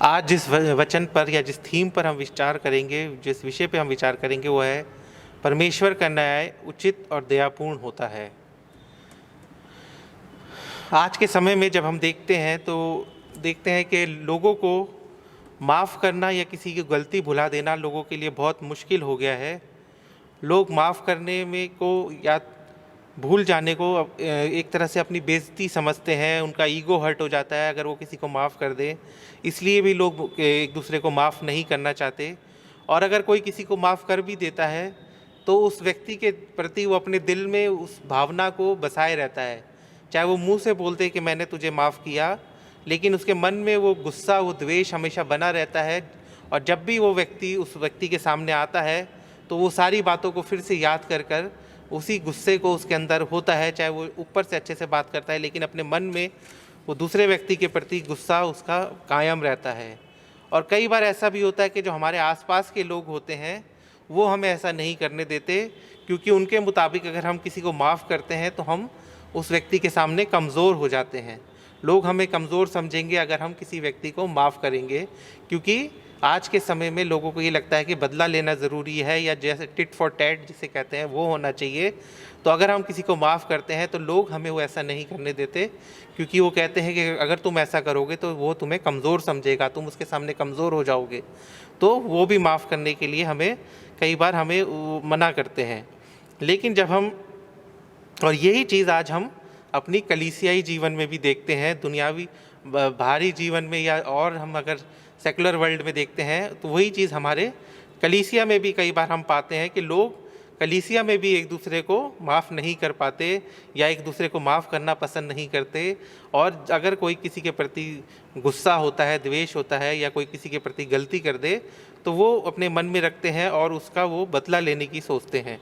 आज जिस वचन पर या जिस थीम पर हम विचार करेंगे, जिस विषय पे हम विचार करेंगे, वो है परमेश्वर का न्याय उचित और दयापूर्ण होता है। आज के समय में जब हम देखते हैं तो देखते हैं कि लोगों को माफ़ करना या किसी की गलती भुला देना लोगों के लिए बहुत मुश्किल हो गया है। लोग माफ़ करने में को या भूल जाने को एक तरह से अपनी बेइज्जती समझते हैं, उनका ईगो हर्ट हो जाता है अगर वो किसी को माफ़ कर दे। इसलिए भी लोग एक दूसरे को माफ़ नहीं करना चाहते, और अगर कोई किसी को माफ़ कर भी देता है तो उस व्यक्ति के प्रति वो अपने दिल में उस भावना को बसाए रहता है। चाहे वो मुंह से बोलते कि मैंने तुझे माफ़ किया, लेकिन उसके मन में वो गुस्सा, वो द्वेष हमेशा बना रहता है। और जब भी वो व्यक्ति उस व्यक्ति के सामने आता है तो वो सारी बातों को फिर से याद कर कर उसी गुस्से को उसके अंदर होता है। चाहे वो ऊपर से अच्छे से बात करता है, लेकिन अपने मन में वो दूसरे व्यक्ति के प्रति गुस्सा उसका कायम रहता है। और कई बार ऐसा भी होता है कि जो हमारे आसपास के लोग होते हैं वो हमें ऐसा नहीं करने देते, क्योंकि उनके मुताबिक अगर हम किसी को माफ़ करते हैं तो हम उस व्यक्ति के सामने कमज़ोर हो जाते हैं। लोग हमें कमज़ोर समझेंगे अगर हम किसी व्यक्ति को माफ़ करेंगे, क्योंकि आज के समय में लोगों को ये लगता है कि बदला लेना ज़रूरी है, या जैसे टिट फॉर टैट जिसे कहते हैं वो होना चाहिए। तो अगर हम किसी को माफ़ करते हैं तो लोग हमें वो ऐसा नहीं करने देते, क्योंकि वो कहते हैं कि अगर तुम ऐसा करोगे तो वो तुम्हें कमज़ोर समझेगा, तुम उसके सामने कमज़ोर हो जाओगे। तो वो भी माफ़ करने के लिए हमें कई बार हमें मना करते हैं। लेकिन जब हम, और यही चीज़ आज हम अपनी कलीसियाई जीवन में भी देखते हैं, दुनियावी बाहरी जीवन में, या और हम अगर सेकुलर वर्ल्ड में देखते हैं तो वही चीज़ हमारे कलीसिया में भी कई बार हम पाते हैं कि लोग कलीसिया में भी एक दूसरे को माफ़ नहीं कर पाते या एक दूसरे को माफ़ करना पसंद नहीं करते। और अगर कोई किसी के प्रति गुस्सा होता है, द्वेष होता है, या कोई किसी के प्रति गलती कर दे तो वो अपने मन में रखते हैं और उसका वो बदला लेने की सोचते हैं।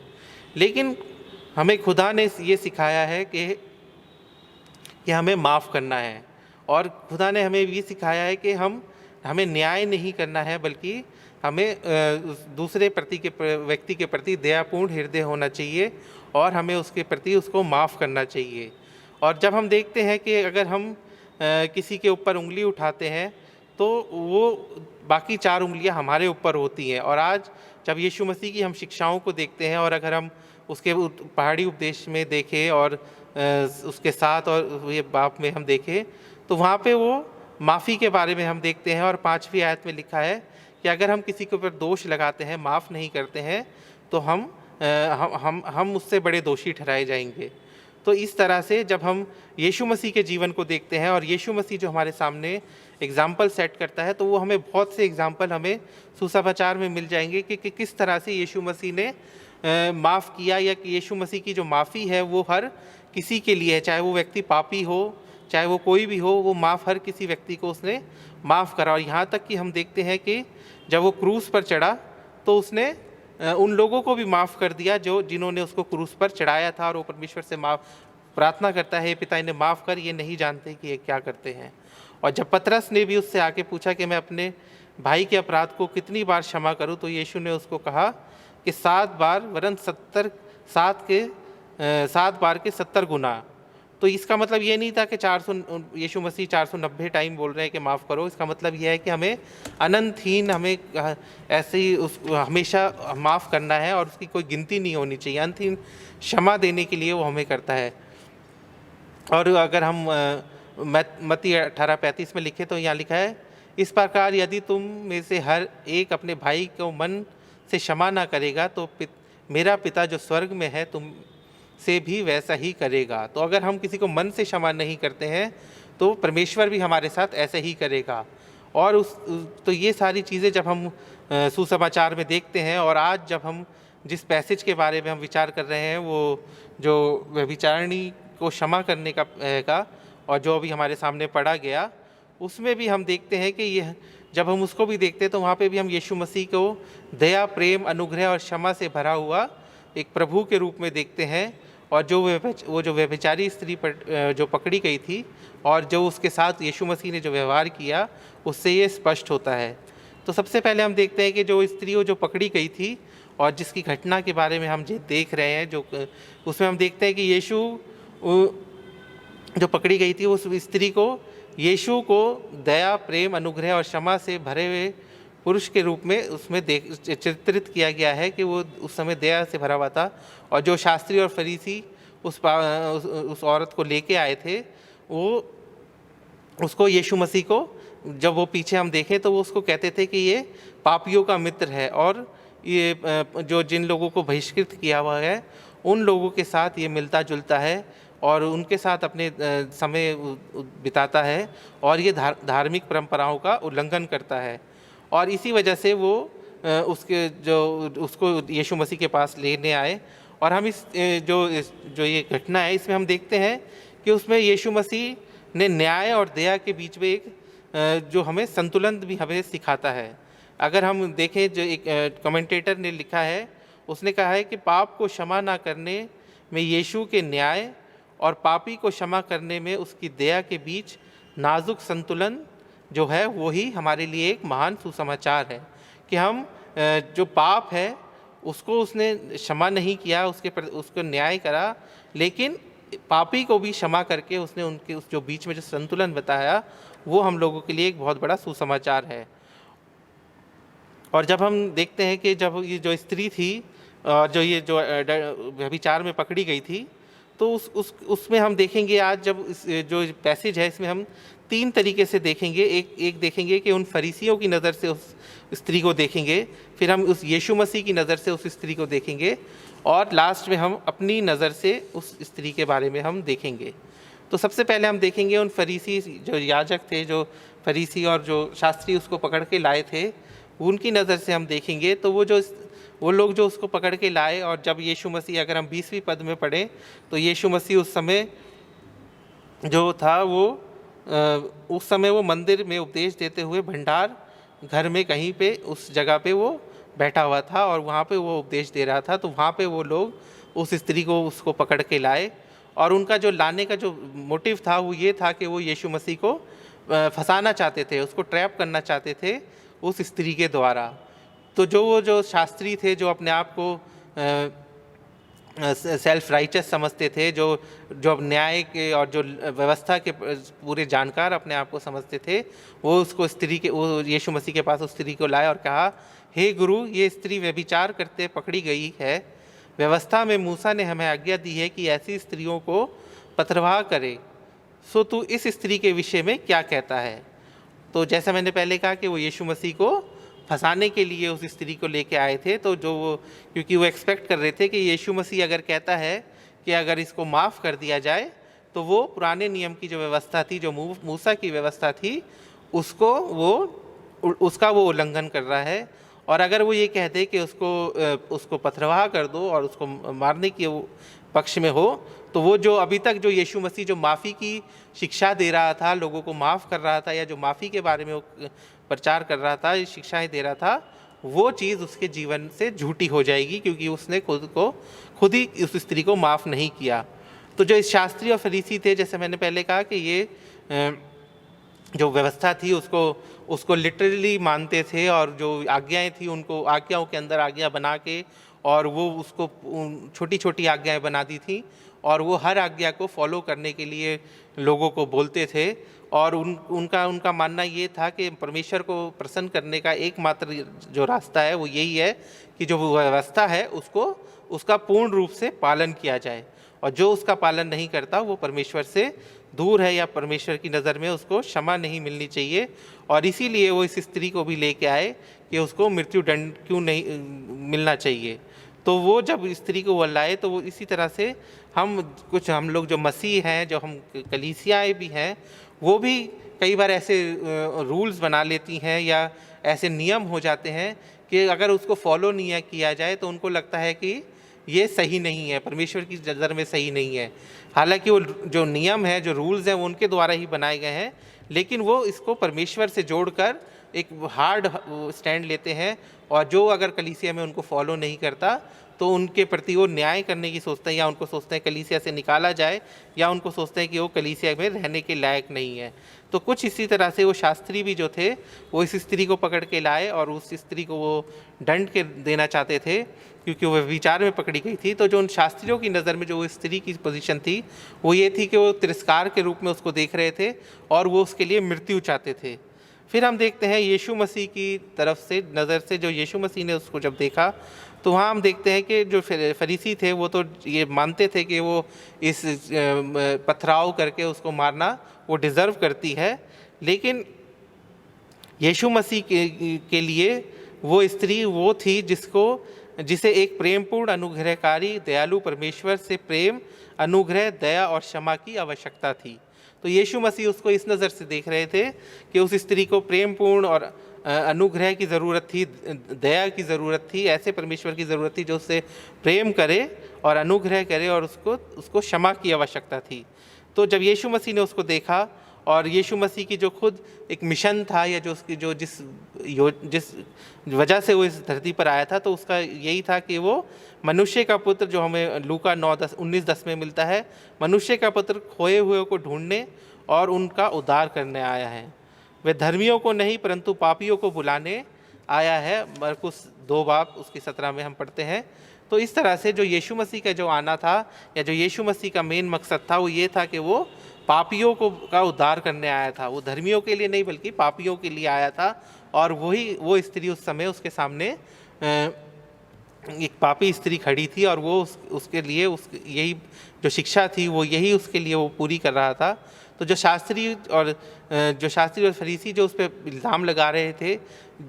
लेकिन हमें खुदा ने ये सिखाया है कि हमें माफ़ करना है, और खुदा ने हमें ये सिखाया है कि हमें न्याय नहीं करना है, बल्कि हमें दूसरे व्यक्ति के प्रति दयापूर्ण हृदय होना चाहिए, और हमें उसके प्रति उसको माफ़ करना चाहिए। और जब हम देखते हैं कि अगर हम किसी के ऊपर उंगली उठाते हैं तो वो बाकी 4 उंगलियां हमारे ऊपर होती हैं। और आज जब यीशु मसीह की हम शिक्षाओं को देखते हैं, और अगर हम उसके पहाड़ी उपदेश में देखें और उसके साथ और ये बाप में हम देखें, तो वहाँ पे वो माफ़ी के बारे में हम देखते हैं। और 5वीं आयत में लिखा है कि अगर हम किसी के ऊपर दोष लगाते हैं, माफ़ नहीं करते हैं, तो हम उससे बड़े दोषी ठहराए जाएंगे। तो इस तरह से जब हम यीशु मसीह के जीवन को देखते हैं, और यीशु मसीह जो हमारे सामने एग्जाम्पल सेट करता है, तो वो हमें बहुत से एग्जाम्पल हमें सुसमाचार में मिल जाएंगे कि किस तरह से यीशु मसीह ने माफ़ किया, या कि यीशु मसीह की जो माफ़ी है वो हर किसी के लिए है। चाहे वो व्यक्ति पापी हो, चाहे वो कोई भी हो, वो माफ़ हर किसी व्यक्ति को उसने माफ़ करा। और यहाँ तक कि हम देखते हैं कि जब वो क्रूस पर चढ़ा तो उसने उन लोगों को भी माफ़ कर दिया जिन्होंने उसको क्रूस पर चढ़ाया था, और वो परमेश्वर से प्रार्थना करता है, पिता इन्हें माफ़ कर, ये नहीं जानते कि ये क्या करते हैं। और जब पतरस ने भी उससे आके पूछा कि मैं अपने भाई के अपराध को कितनी बार क्षमा करूं, तो यीशु ने उसको कहा कि 7 बार, वरन 7 बार के 70 गुना। तो इसका मतलब ये नहीं था कि यीशु मसीह 490 टाइम बोल रहे हैं कि माफ़ करो। इसका मतलब यह है कि हमें अनंतहीन, हमें ऐसे ही हमेशा माफ़ करना है, और उसकी कोई गिनती नहीं होनी चाहिए। अनंतहीन क्षमा देने के लिए वो हमें करता है। और अगर हम मत्ती 18:35 में लिखे तो यहाँ लिखा है, इस प्रकार यदि तुम में से हर एक अपने भाई को मन से क्षमा ना करेगा तो मेरा पिता जो स्वर्ग में है तुम से भी वैसा ही करेगा। तो अगर हम किसी को मन से क्षमा नहीं करते हैं तो परमेश्वर भी हमारे साथ ऐसे ही करेगा। और तो ये सारी चीज़ें जब हम सुसमाचार में देखते हैं, और आज जब हम जिस पैसेज के बारे में हम विचार कर रहे हैं, वो जो व्यभिचारिणी को क्षमा करने का और जो अभी हमारे सामने पढ़ा गया, उसमें भी हम देखते हैं कि यह जब हम उसको भी देखते हैं तो वहाँ पे भी हम यीशु मसीह को दया, प्रेम, अनुग्रह और क्षमा से भरा हुआ एक प्रभु के रूप में देखते हैं। और वो जो व्यभिचारी स्त्री पर जो पकड़ी गई थी, और जो उसके साथ यीशु मसीह ने जो व्यवहार किया, उससे ये स्पष्ट होता है। तो सबसे पहले हम देखते हैं कि जो स्त्री जो पकड़ी गई थी, और जिसकी घटना के बारे में हम देख रहे हैं, जो उसमें हम देखते हैं कि यीशु जो पकड़ी गई थी उस स्त्री को यीशु को दया, प्रेम, अनुग्रह और क्षमा से भरे हुए पुरुष के रूप में उसमें चित्रित किया गया है कि वो उस समय दया से भरा हुआ था। और जो शास्त्री और फरीसी उस औरत को लेके आए थे, वो उसको यीशु मसीह को, जब वो पीछे हम देखें तो वो उसको कहते थे कि ये पापियों का मित्र है और ये जो जिन लोगों को बहिष्कृत किया हुआ है उन लोगों के साथ ये मिलता जुलता है और उनके साथ अपने समय बिताता है और ये धार्मिक परंपराओं का उल्लंघन करता है। और इसी वजह से वो उसको यीशु मसीह के पास लेने आए। और हम जो ये घटना है इसमें हम देखते हैं कि उसमें यीशु मसीह ने न्याय और दया के बीच में एक जो हमें संतुलन भी हमें सिखाता है। अगर हम देखें, जो एक कमेंटेटर ने लिखा है, उसने कहा है कि पाप को क्षमा ना करने में यीशु के न्याय और पापी को क्षमा करने में उसकी दया के बीच नाजुक संतुलन जो है वो ही हमारे लिए एक महान सुसमाचार है कि हम जो पाप है उसको उसने क्षमा नहीं किया, उसको न्याय करा, लेकिन पापी को भी क्षमा करके उसने उनके उस जो बीच में जो संतुलन बताया वो हम लोगों के लिए एक बहुत बड़ा सुसमाचार है। और जब हम देखते हैं कि जब ये जो स्त्री थी और जो ये जो व्यभिचार में पकड़ी गई थी, तो उसमें हम देखेंगे आज जब जो पैसेज है इसमें हम 3 तरीके से देखेंगे। एक देखेंगे कि उन फरीसियों की नज़र से उस स्त्री को देखेंगे, फिर हम उस यीशु मसीह की नज़र से उस स्त्री को देखेंगे और लास्ट में हम अपनी नज़र से उस स्त्री के बारे में हम देखेंगे। तो सबसे पहले हम देखेंगे उन फरीसी जो याजक थे, जो फरीसी और जो शास्त्री उसको पकड़ के लाए थे, उनकी नज़र से हम देखेंगे। तो वो लोग जो उसको पकड़ के लाए, और जब यीशु मसीह, अगर हम 20वीं पद में पढ़ें तो यीशु मसीह उस समय जो था उस समय वो मंदिर में उपदेश देते हुए भंडार घर में कहीं पे उस जगह पे वो बैठा हुआ था और वहाँ पे वो उपदेश दे रहा था। तो वहाँ पे वो लोग उस स्त्री को उसको पकड़ के लाए और उनका जो लाने का जो मोटिव था वो ये था कि वो यीशु मसीह को फंसाना चाहते थे, उसको ट्रैप करना चाहते थे उस स्त्री के द्वारा। तो जो शास्त्री थे, जो अपने आप को सेल्फ राइचस समझते थे, जो न्याय के और जो व्यवस्था के पूरे जानकार अपने आप को समझते थे, वो यीशु मसीह के पास उस स्त्री को लाए और कहा, हे गुरु, ये स्त्री व्यभिचार करते पकड़ी गई है। व्यवस्था में मूसा ने हमें आज्ञा दी है कि ऐसी स्त्रियों को पथरवाह करे, सो तू इस स्त्री के विषय में क्या कहता है। तो जैसा मैंने पहले कहा कि वो यीशु मसीह को फंसाने के लिए उस स्त्री को लेके आए थे। तो क्योंकि वो एक्सपेक्ट कर रहे थे कि यीशु मसीह अगर कहता है कि अगर इसको माफ़ कर दिया जाए तो वो पुराने नियम की जो व्यवस्था थी, जो मूसा की व्यवस्था थी, उसका वो उल्लंघन कर रहा है। और अगर वो ये कहते कि उसको पथरवाह कर दो और उसको मारने के पक्ष में हो, तो वो जो अभी तक जो यीशु मसीह जो माफ़ी की शिक्षा दे रहा था, लोगों को माफ़ कर रहा था, या जो माफ़ी के बारे में वो प्रचार कर रहा था, शिक्षाएं दे रहा था, वो चीज़ उसके जीवन से झूठी हो जाएगी, क्योंकि उसने खुद ही उस स्त्री को माफ़ नहीं किया। तो जो इस शास्त्री और फरीसी थे, जैसे मैंने पहले कहा कि ये जो व्यवस्था थी उसको लिटरली मानते थे और जो आज्ञाएं थी उनको आज्ञाओं के अंदर आज्ञा बना के, और वो उसको छोटी छोटी आज्ञाएं बना दी थी और वो हर आज्ञा को फॉलो करने के लिए लोगों को बोलते थे। और उनका मानना ये था कि परमेश्वर को प्रसन्न करने का एकमात्र जो रास्ता है वो यही है कि जो व्यवस्था है उसका पूर्ण रूप से पालन किया जाए, और जो उसका पालन नहीं करता वो परमेश्वर से दूर है, या परमेश्वर की नज़र में उसको क्षमा नहीं मिलनी चाहिए। और इसीलिए वो इस स्त्री को भी लेके आए कि उसको मृत्यु दंड क्यों नहीं मिलना चाहिए। तो वो जब स्त्री को वो लाए, तो वो इसी तरह से हम लोग जो मसीह हैं, जो हम कलीसियाएँ भी हैं, वो भी कई बार ऐसे रूल्स बना लेती हैं या ऐसे नियम हो जाते हैं कि अगर उसको फॉलो नहीं किया जाए तो उनको लगता है कि ये सही नहीं है, परमेश्वर की नज़र में सही नहीं है। हालांकि वो जो नियम है, जो रूल्स हैं, वो उनके द्वारा ही बनाए गए हैं, लेकिन वो इसको परमेश्वर से जोड़कर एक हार्ड स्टैंड लेते हैं, और जो अगर कलीसिया में उनको फॉलो नहीं करता तो उनके प्रति वो न्याय करने की सोचते हैं, या उनको सोचते हैं कलीसिया से निकाला जाए, या उनको सोचते हैं कि वो कलीसिया में रहने के लायक नहीं है। तो कुछ इसी तरह से वो शास्त्री भी जो थे वो इस स्त्री को पकड़ के लाए और उस स्त्री को वो दंड के देना चाहते थे क्योंकि वो विचार में पकड़ी गई थी। तो जो उन शास्त्रियों की नज़र में जो वो स्त्री की पोजीशन थी वो ये थी कि वो तिरस्कार के रूप में उसको देख रहे थे और वो उसके लिए मृत्यु चाहते थे। फिर हम देखते हैं यीशु मसीह की तरफ से नज़र से, जो यीशु मसीह ने उसको जब देखा तो वहाँ हम देखते हैं कि जो फरीसी थे वो तो ये मानते थे कि वो इस पथराव करके उसको मारना वो डिज़र्व करती है, लेकिन यीशु मसीह के लिए वो स्त्री वो थी जिसे एक प्रेमपूर्ण, अनुग्रहकारी, दयालु परमेश्वर से प्रेम, अनुग्रह, दया और क्षमा की आवश्यकता थी। तो यीशु मसीह उसको इस नज़र से देख रहे थे कि उस स्त्री को प्रेमपूर्ण और अनुग्रह की ज़रूरत थी, दया की ज़रूरत थी, ऐसे परमेश्वर की ज़रूरत थी जो उससे प्रेम करे और अनुग्रह करे और उसको क्षमा की आवश्यकता थी। तो जब यीशु मसीह ने उसको देखा और यीशु मसीह की जो खुद एक मिशन था या जो उसकी जो जिस वजह से वो इस धरती पर आया था, तो उसका यही था कि वो मनुष्य का पुत्र, जो हमें लूका 9:19-10 में मिलता है, मनुष्य का पुत्र खोए हुए को ढूंढने और उनका उद्धार करने आया है। वह धर्मियों को नहीं परंतु पापियों को बुलाने आया है। मरकुस 2:17 में हम पढ़ते हैं। तो इस तरह से जो यीशु मसीह का जो आना था या जो यीशु मसीह का मेन मकसद था वो ये था कि वो पापियों का उद्धार करने आया था। वो धर्मियों के लिए नहीं बल्कि पापियों के लिए आया था। और वो स्त्री उस समय उसके सामने एक पापी स्त्री खड़ी थी और वो उसके लिए यही जो शिक्षा थी वो यही उसके लिए वो पूरी कर रहा था। तो जो शास्त्री और फरीसी जो उस पर इल्ज़ाम लगा रहे थे,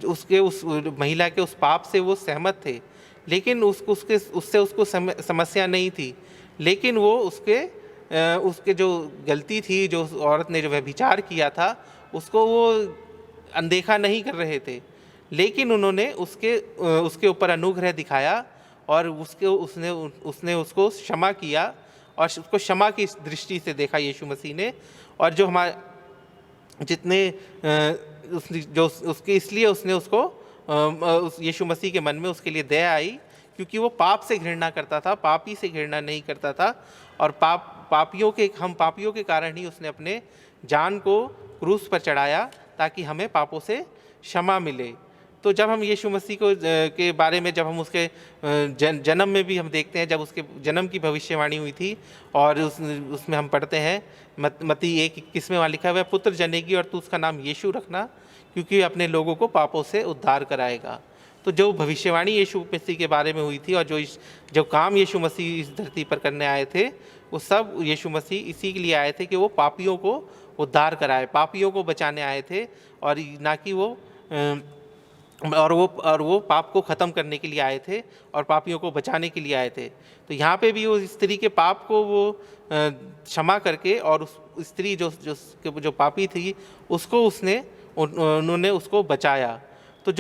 उस महिला के उस पाप से वो सहमत थे, लेकिन उससे उसको समस्या नहीं थी। लेकिन वो उसके जो गलती थी, जो उस औरत ने जो व्यभिचार किया था, उसको वो अनदेखा नहीं कर रहे थे, लेकिन उन्होंने उसके ऊपर अनुग्रह दिखाया और उसने उसको क्षमा किया और उसको क्षमा की दृष्टि से देखा यीशु मसीह ने। और जो हमारे जितने जो उसके इसलिए उसने उसको उस यीशु मसीह के मन में उसके लिए दया आई, क्योंकि वो पाप से घृणा करता था, पापी से घृणा नहीं करता था। और हम पापियों के कारण ही उसने अपने जान को क्रूस पर चढ़ाया ताकि हमें पापों से क्षमा मिले। तो जब हम यीशु मसीह के बारे में जब हम उसके जन्म में भी हम देखते हैं, जब उसके जन्म की भविष्यवाणी हुई थी और उसमें हम पढ़ते हैं मत्ती 1:21 में वहाँ लिखा हुआ है, पुत्र जनेगी और तू उसका नाम यीशु रखना क्योंकि अपने लोगों को पापों से उद्धार कराएगा। तो जो भविष्यवाणी यीशु मसीह के बारे में हुई थी और जो काम यीशु मसीह इस धरती पर करने आए थे, वो सब यीशु मसीह इसी के लिए आए थे कि वो पापियों को उद्धार कराए, पापियों को बचाने आए थे और ना कि वो पाप को ख़त्म करने के लिए आए थे और पापियों को बचाने के लिए आए थे। तो यहाँ पे भी उस स्त्री के पाप को वो क्षमा करके और उस स्त्री जो पापी थी उसको उन्होंने उसको बचाया। तो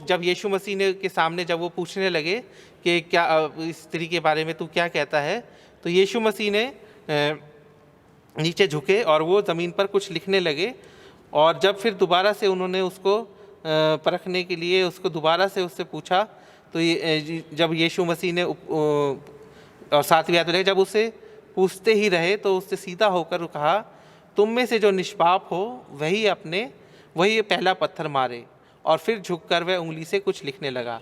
जब यीशु मसीह के सामने जब वो पूछने लगे कि क्या इस स्त्री के बारे में तू क्या कहता है, तो यीशु मसीह ने नीचे झुके और वो ज़मीन पर कुछ लिखने लगे। और जब फिर दोबारा से उन्होंने उसको परखने के लिए उसको दोबारा से उससे पूछा, तो जब यीशु मसीह ने और 7वीं आयत में जब उसे पूछते ही रहे तो उससे सीधा होकर कहा, तुम में से जो निष्पाप हो वही पहला पत्थर मारे। और फिर झुककर वह उंगली से कुछ लिखने लगा।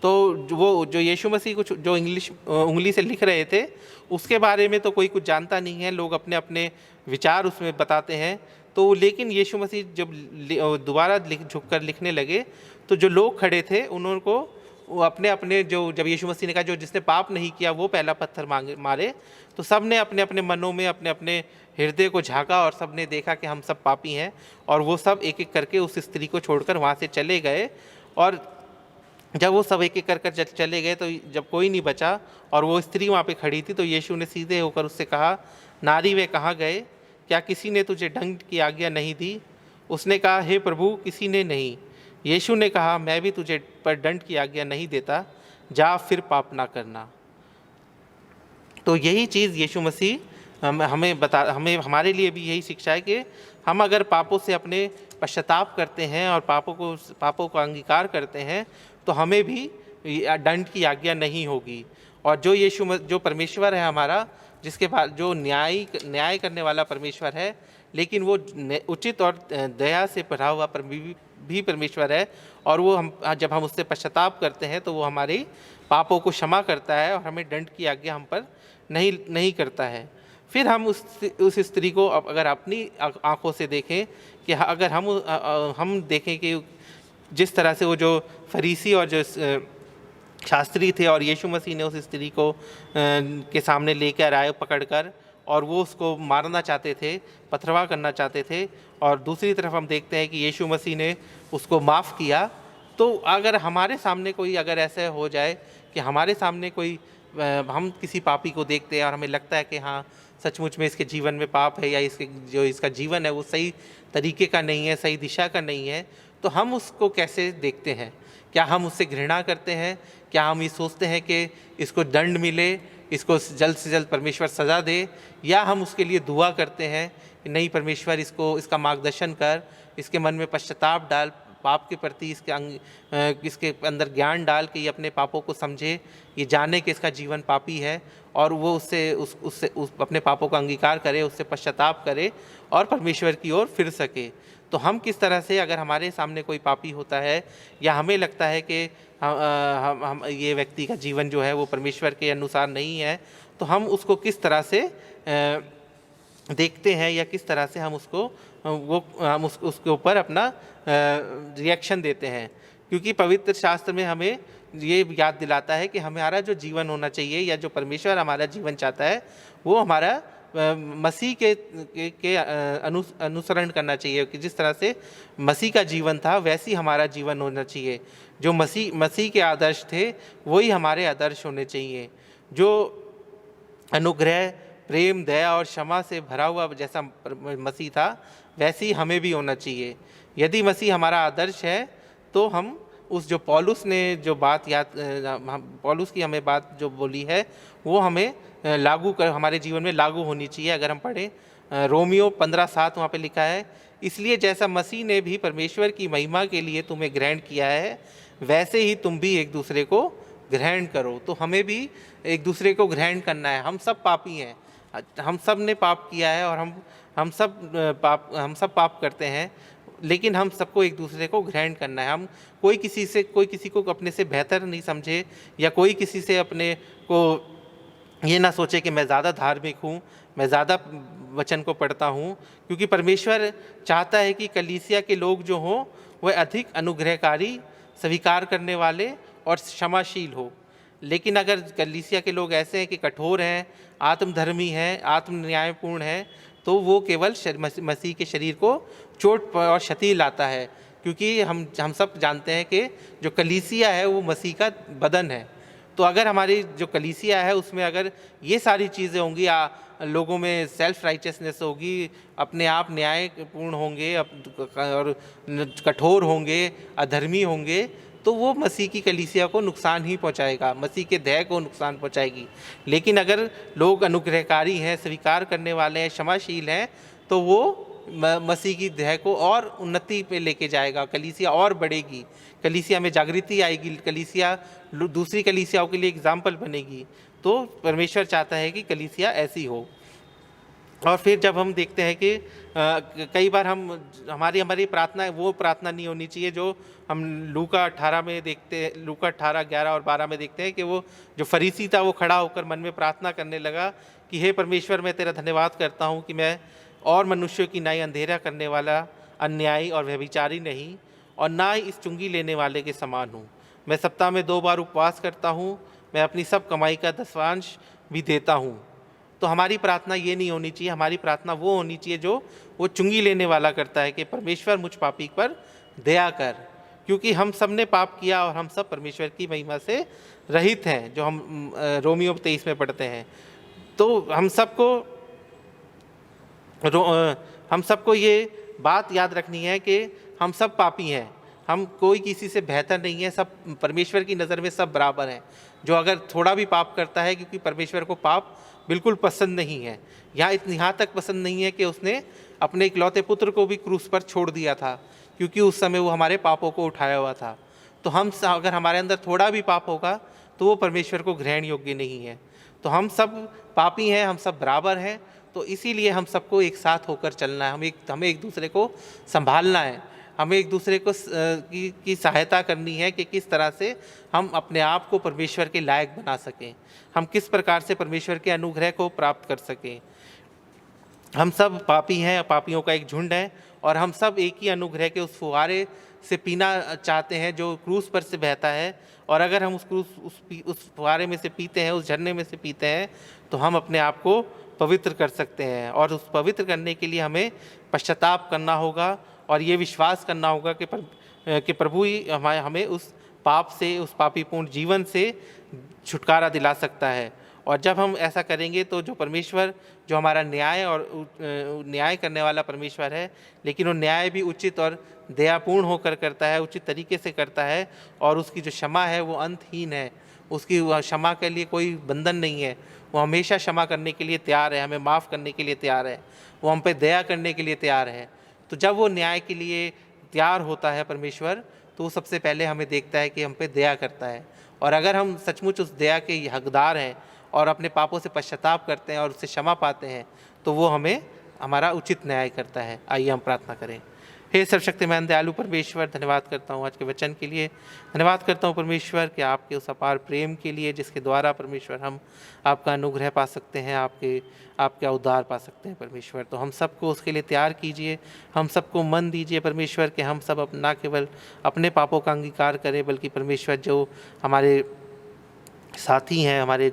तो वो जो यीशु मसीह कुछ जो उंगली से लिख रहे थे उसके बारे में तो कोई कुछ जानता नहीं है, लोग अपने अपने विचार उसमें बताते हैं। तो लेकिन यीशु मसीह जब दोबारा झुककर लिखने लगे तो जो लोग खड़े थे उनको अपने जब यीशु मसीह ने कहा जो जिसने पाप नहीं किया वो पहला पत्थर मारे, तो सब ने अपने अपने मनों में अपने अपने हृदय को झांका और सब ने देखा कि हम सब पापी हैं। और वो सब एक एक करके उस स्त्री को छोड़कर वहाँ से चले गए। और जब वो सब एक एक कर चले गए तो जब कोई नहीं बचा और वो स्त्री वहाँ पे खड़ी थी, तो यीशु ने सीधे होकर उससे कहा, नारी वे कहाँ गए? क्या किसी ने तुझे दंड की आज्ञा नहीं दी? उसने कहा, हे प्रभु, किसी ने नहीं। यीशु ने कहा, मैं भी तुझे पर दंड की आज्ञा नहीं देता, जा फिर पाप ना करना। तो यही चीज़ यीशु मसीह हमें हमारे लिए भी यही शिक्षा है कि हम अगर पापों से अपने पश्चाताप करते हैं और पापों को अंगीकार करते हैं तो हमें भी दंड की आज्ञा नहीं होगी। और जो परमेश्वर है हमारा, जिसके बाद जो न्याय करने वाला परमेश्वर है, लेकिन वो उचित और दया से भरा हुआ भी परमेश्वर है, और वो जब हम उससे पश्चाताप करते हैं तो वो हमारे पापों को क्षमा करता है और हमें दंड की आज्ञा हम पर नहीं करता है। फिर हम उस स्त्री को अगर अपनी आंखों से देखें कि अगर हम देखें कि जिस तरह से वो जो फरीसी और जो शास्त्री थे और यीशु मसीह ने उस स्त्री को के सामने लेकर आए पकड़कर, और वो उसको मारना चाहते थे, पथरवाह करना चाहते थे, और दूसरी तरफ हम देखते हैं कि यीशु मसीह ने उसको माफ़ किया। तो अगर हमारे सामने कोई अगर ऐसा हो जाए कि हमारे सामने कोई हम किसी पापी को देखते हैं और हमें लगता है कि हाँ सचमुच में इसके जीवन में पाप है, या इसका जीवन है वो सही तरीके का नहीं है, सही दिशा का नहीं है, तो हम उसको कैसे देखते हैं? क्या हम उससे घृणा करते हैं? क्या हम ये सोचते हैं कि इसको दंड मिले, इसको जल्द से जल्द परमेश्वर सज़ा दे, या हम उसके लिए दुआ करते हैं कि नहीं परमेश्वर इसका मार्गदर्शन कर, इसके मन में पश्चाताप डाल, पाप के प्रति इसके अंदर ज्ञान डाल के ये अपने पापों को समझे, ये जाने कि इसका जीवन पापी है, और वो उससे अपने पापों का अंगीकार करे, उससे पश्चाताप करे और परमेश्वर की ओर फिर सके। तो हम किस तरह से, अगर हमारे सामने कोई पापी होता है या हमें लगता है कि हम ये व्यक्ति का जीवन जो है वो परमेश्वर के अनुसार नहीं है, तो हम उसको किस तरह से देखते हैं, या किस तरह से हम उसके ऊपर अपना रिएक्शन देते हैं। क्योंकि पवित्र शास्त्र में हमें ये याद दिलाता है कि हमारा जो जीवन होना चाहिए, या जो परमेश्वर हमारा जीवन चाहता है, वो हमारा मसीह के अनुसरण करना चाहिए। कि जिस तरह से मसीह का जीवन था वैसी हमारा जीवन होना चाहिए। जो मसीह के आदर्श थे वही हमारे आदर्श होने चाहिए। जो अनुग्रह, प्रेम, दया और क्षमा से भरा हुआ जैसा मसीह था वैसी हमें भी होना चाहिए। यदि मसीह हमारा आदर्श है तो हम उस जो पौलुस ने जो बात पौलुस की हमें बात जो बोली है वो हमें हमारे जीवन में लागू होनी चाहिए। अगर हम पढ़ें रोमियो 15:7 वहाँ पे लिखा है, इसलिए जैसा मसीह ने भी परमेश्वर की महिमा के लिए तुम्हें ग्रहण किया है, वैसे ही तुम भी एक दूसरे को ग्रहण करो। तो हमें भी एक दूसरे को ग्रहण करना है। हम सब पापी हैं, हम सब ने पाप किया है, और हम सब पाप करते हैं, लेकिन हम सबको एक दूसरे को ग्रहण करना है। हम कोई किसी को अपने से बेहतर नहीं समझे, या कोई किसी से अपने को ये ना सोचे कि मैं ज़्यादा धार्मिक हूँ, मैं ज़्यादा वचन को पढ़ता हूँ। क्योंकि परमेश्वर चाहता है कि कलीसिया के लोग जो हों वह अधिक अनुग्रहकारी, स्वीकार करने वाले और क्षमाशील हो। लेकिन अगर कलीसिया के लोग ऐसे हैं कि कठोर हैं, आत्मधर्मी हैं, आत्मन्यायपूर्ण हैं, तो वो केवल मसीह के शरीर को चोट और क्षति लाता है। क्योंकि हम सब जानते हैं कि जो कलीसिया है वो मसीह का बदन है। तो अगर हमारी जो कलीसिया है उसमें अगर ये सारी चीज़ें होंगी, लोगों में सेल्फ राइचियसनेस होगी, अपने आप न्यायपूर्ण होंगे और कठोर होंगे, अधर्मी होंगे, तो वो मसीह की कलीसिया को नुकसान ही पहुंचाएगा, मसीह के देह को नुकसान पहुंचाएगी। लेकिन अगर लोग अनुग्रहकारी हैं, स्वीकार करने वाले हैं, क्षमाशील हैं, तो वो मसीह की देह को और उन्नति पे लेके जाएगा, कलीसिया और बढ़ेगी, कलीसिया में जागृति आएगी, कलीसिया दूसरी कलीसियाओं के लिए एग्जाम्पल बनेगी। तो परमेश्वर चाहता है कि कलीसिया ऐसी हो। और फिर जब हम देखते हैं कि कई बार हमारी प्रार्थना वो प्रार्थना नहीं होनी चाहिए जो हम लूका 18 में देखते हैं, लूका 18, 11 और 12 में देखते हैं कि वो जो फरीसी था वो खड़ा होकर मन में प्रार्थना करने लगा कि हे परमेश्वर, मैं तेरा धन्यवाद करता हूँ कि मैं और मनुष्यों की नाई अंधेरा करने वाला, अन्यायी और व्यभिचारी नहीं, और ना ही इस चुंगी लेने वाले के समान हूँ। मैं सप्ताह में 2 बार उपवास करता हूँ, मैं अपनी सब कमाई का 10वांश भी देता हूँ। तो हमारी प्रार्थना ये नहीं होनी चाहिए। हमारी प्रार्थना वो होनी चाहिए जो वो चुंगी लेने वाला करता है कि परमेश्वर मुझ पापी पर दया कर। क्योंकि हम सब ने पाप किया और हम सब परमेश्वर की महिमा से रहित हैं, जो हम रोमियो 23 में पढ़ते हैं। तो हम सबको ये बात याद रखनी है कि हम सब पापी हैं, हम कोई किसी से बेहतर नहीं है, सब परमेश्वर की नज़र में सब बराबर हैं। जो अगर थोड़ा भी पाप करता है, क्योंकि परमेश्वर को पाप बिल्कुल पसंद नहीं है, यहाँ तक पसंद नहीं है कि उसने अपने इकलौते पुत्र को भी क्रूस पर छोड़ दिया था, क्योंकि उस समय वो हमारे पापों को उठाया हुआ था। तो अगर हमारे अंदर थोड़ा भी पाप होगा तो वो परमेश्वर को ग्रहण योग्य नहीं है। तो हम सब पापी हैं, हम सब बराबर हैं। तो इसीलिए हम सबको एक साथ होकर चलना है, हमें एक दूसरे को संभालना है, हमें एक दूसरे को की सहायता करनी है कि किस तरह से हम अपने आप को परमेश्वर के लायक बना सकें, हम किस प्रकार से परमेश्वर के अनुग्रह को प्राप्त कर सकें। हम सब पापी हैं, पापियों का एक झुंड है, और हम सब एक ही अनुग्रह के उस फुहारे से पीना चाहते हैं जो क्रूस पर से बहता है। और अगर हम उस फुहारे में से पीते हैं, उस झरने में से पीते हैं, तो हम अपने आप को पवित्र कर सकते हैं। और उस पवित्र करने के लिए हमें पश्चाताप करना होगा और ये विश्वास करना होगा कि प्रभु ही हमें उस पाप से, उस पापीपूर्ण जीवन से छुटकारा दिला सकता है। और जब हम ऐसा करेंगे तो जो परमेश्वर, जो हमारा न्याय और न्याय करने वाला परमेश्वर है, लेकिन वो न्याय भी उचित और दयापूर्ण होकर करता है, उचित तरीके से करता है, और उसकी जो क्षमा है वो अंतहीन है। उसकी क्षमा के लिए कोई बंधन नहीं है, वो हमेशा क्षमा करने के लिए तैयार है, हमें माफ़ करने के लिए तैयार है, वो हम पे दया करने के लिए तैयार है। तो जब वो न्याय के लिए तैयार होता है परमेश्वर, तो वो सबसे पहले हमें देखता है कि हम पे दया करता है। और अगर हम सचमुच उस दया के हकदार हैं और अपने पापों से पश्चाताप करते हैं और उससे क्षमा पाते हैं, तो वो हमें हमारा उचित न्याय करता है। आइए हम प्रार्थना करें। हे सर्वशक्तिमान दयालु परमेश्वर, धन्यवाद करता हूँ आज के वचन के लिए, धन्यवाद करता हूँ परमेश्वर कि आपके उस अपार प्रेम के लिए जिसके द्वारा परमेश्वर हम आपका अनुग्रह पा सकते हैं, आपका उद्धार पा सकते हैं परमेश्वर। तो हम सबको उसके लिए तैयार कीजिए, हम सबको मन दीजिए परमेश्वर कि हम सब ना केवल अपने पापों का अंगीकार करें, बल्कि परमेश्वर जो हमारे साथी हैं, हमारे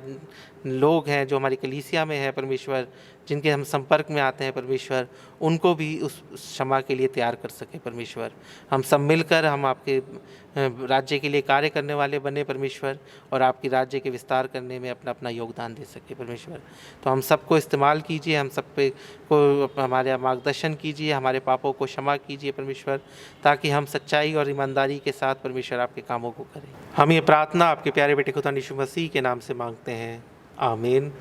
लोग हैं जो हमारी कलीसिया में हैं परमेश्वर, जिनके हम संपर्क में आते हैं परमेश्वर, उनको भी उस क्षमा के लिए तैयार कर सके परमेश्वर। हम सब मिलकर हम आपके राज्य के लिए कार्य करने वाले बने परमेश्वर, और आपकी राज्य के विस्तार करने में अपना अपना योगदान दे सके परमेश्वर। तो हम सबको इस्तेमाल कीजिए, हम सब पे को हमारे मार्गदर्शन कीजिए, हमारे पापों को क्षमा कीजिए परमेश्वर, ताकि हम सच्चाई और ईमानदारी के साथ परमेश्वर आपके कामों को करें। हम ये प्रार्थना आपके प्यारे बेटे खुदा यीशु मसीह के नाम से मांगते हैं, आमीन।